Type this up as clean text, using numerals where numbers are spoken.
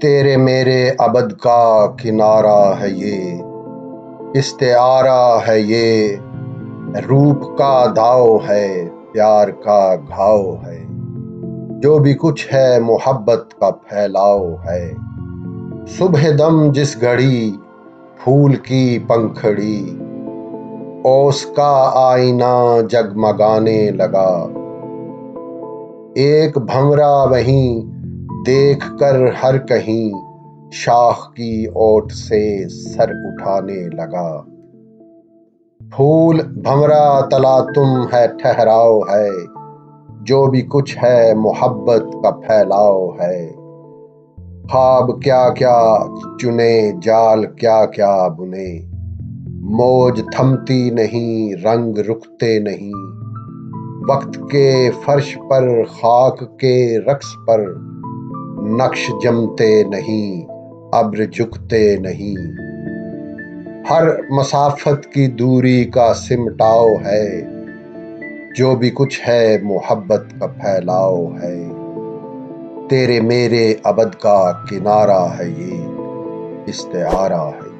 تیرے میرے ابد کا کنارہ ہے یہ، استعارہ ہے یہ، روپ کا داؤ ہے، پیار کا گھاؤ ہے، جو بھی کچھ ہے محبت کا پھیلاؤ ہے۔ صبح دم جس گھڑی پھول کی پنکھڑی، اوس کا آئینہ جگمگانے لگا، ایک بھنورا وہیں دیکھ کر ہر کہیں شاخ کی اوٹ سے سر اٹھانے لگا۔ پھول بھنورا تلاتم ہے، ٹھہراؤ ہے، جو بھی کچھ ہے محبت کا پھیلاؤ ہے۔ خواب کیا کیا چنے، جال کیا کیا بنے، موج تھمتی نہیں، رنگ رکتے نہیں، وقت کے فرش پر، خاک کے رقص پر، نقش جمتے نہیں، ابر جھکتے نہیں۔ ہر مسافت کی دوری کا سمٹاؤ ہے، جو بھی کچھ ہے محبت کا پھیلاؤ ہے۔ تیرے میرے ابد کا کنارہ ہے یہ، استعارہ ہے۔